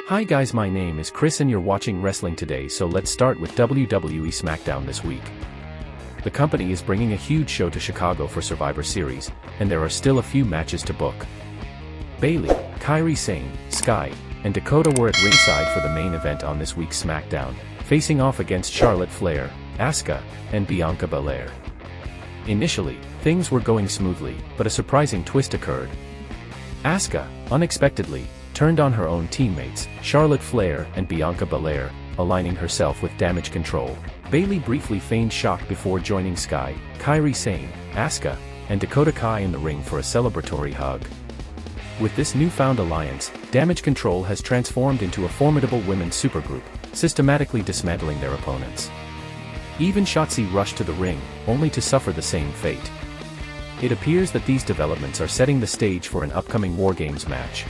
Hi guys, my name is Chris and you're watching Wrestling Today, so let's start with WWE SmackDown this week. The company is bringing a huge show to Chicago for Survivor Series, and there are still a few matches to book. Bayley, Kairi Sane, Sky, and Dakota were at ringside for the main event on this week's SmackDown, facing off against Charlotte Flair, Asuka, and Bianca Belair. Initially, things were going smoothly, but a surprising twist occurred. Asuka, unexpectedly, turned on her own teammates, Charlotte Flair and Bianca Belair, aligning herself with Damage Control. Bayley briefly feigned shock before joining Sky, Kairi Sane, Asuka, and Dakota Kai in the ring for a celebratory hug. With this newfound alliance, Damage Control has transformed into a formidable women's supergroup, systematically dismantling their opponents. Even Shotzi rushed to the ring, only to suffer the same fate. It appears that these developments are setting the stage for an upcoming Wargames match.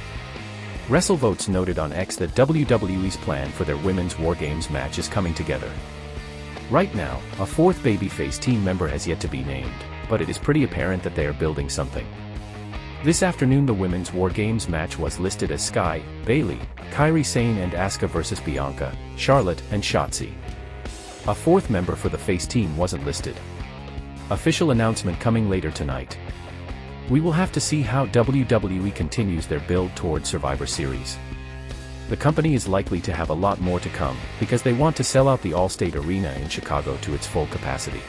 WrestleVotes noted on X that WWE's plan for their women's Wargames match is coming together. Right now, a fourth babyface team member has yet to be named, but it is pretty apparent that they are building something. This afternoon the women's Wargames match was listed as Sky, Bayley, Kairi Sane and Asuka vs Bianca, Charlotte, and Shotzi. A fourth member for the face team wasn't listed. Official announcement coming later tonight. We will have to see how WWE continues their build toward Survivor Series. The company is likely to have a lot more to come, because they want to sell out the Allstate Arena in Chicago to its full capacity.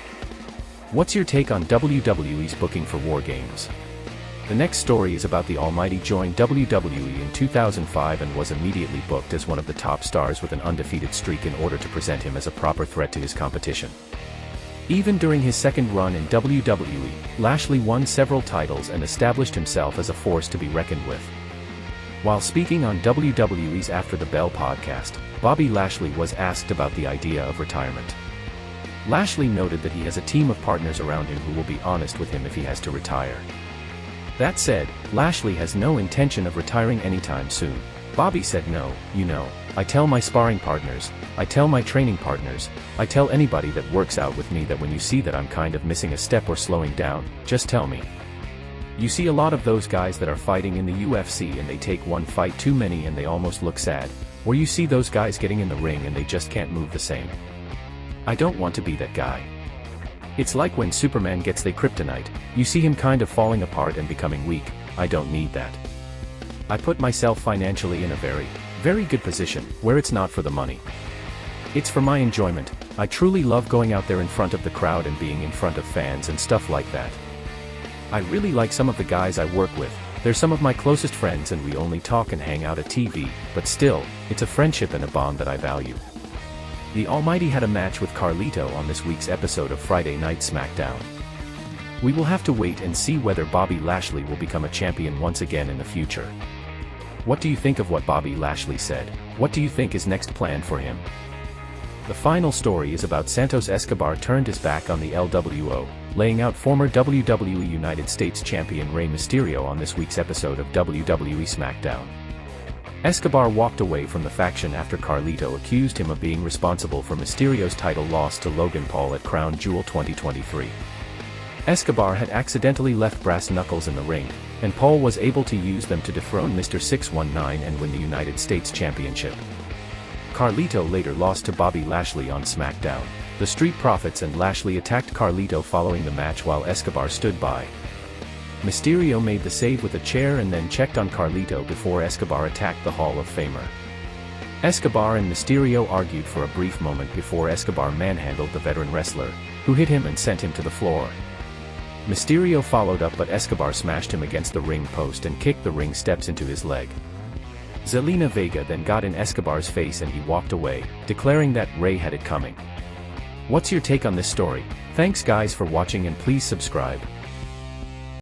What's your take on WWE's booking for Wargames? The next story is about the Almighty joined WWE in 2005 and was immediately booked as one of the top stars with an undefeated streak in order to present him as a proper threat to his competition. Even during his second run in WWE, Lashley won several titles and established himself as a force to be reckoned with. While speaking on WWE's After the Bell podcast, Bobby Lashley was asked about the idea of retirement. Lashley noted that he has a team of partners around him who will be honest with him if he has to retire. That said, Lashley has no intention of retiring anytime soon. Bobby said, "No, I tell my sparring partners, I tell my training partners, I tell anybody that works out with me that when you see that I'm kind of missing a step or slowing down, just tell me. You see a lot of those guys that are fighting in the UFC and they take one fight too many and they almost look sad, or you see those guys getting in the ring and they just can't move the same. I don't want to be that guy. It's like when Superman gets the kryptonite, you see him kind of falling apart and becoming weak. I don't need that. I put myself financially in a very good position, where it's not for the money. It's for my enjoyment. I truly love going out there in front of the crowd and being in front of fans and stuff like that. I really like some of the guys I work with, they're some of my closest friends and we only talk and hang out at TV, but still, it's a friendship and a bond that I value." The Almighty had a match with Carlito on this week's episode of Friday Night SmackDown. We will have to wait and see whether Bobby Lashley will become a champion once again in the future. What do you think of what Bobby Lashley said? What do you think is next planned for him? The final story is about Santos Escobar turned his back on the LWO, laying out former WWE United States Champion Rey Mysterio on this week's episode of WWE SmackDown. Escobar walked away from the faction after Carlito accused him of being responsible for Mysterio's title loss to Logan Paul at Crown Jewel 2023. Escobar had accidentally left brass knuckles in the ring, and Paul was able to use them to dethrone Mr. 619 and win the United States Championship. Carlito later lost to Bobby Lashley on SmackDown. The Street Profits and Lashley attacked Carlito following the match while Escobar stood by. Mysterio made the save with a chair and then checked on Carlito before Escobar attacked the Hall of Famer. Escobar and Mysterio argued for a brief moment before Escobar manhandled the veteran wrestler, who hit him and sent him to the floor. Mysterio followed up but Escobar smashed him against the ring post and kicked the ring steps into his leg. Zelina Vega then got in Escobar's face and he walked away, declaring that Rey had it coming. What's your take on this story? Thanks guys for watching and please subscribe.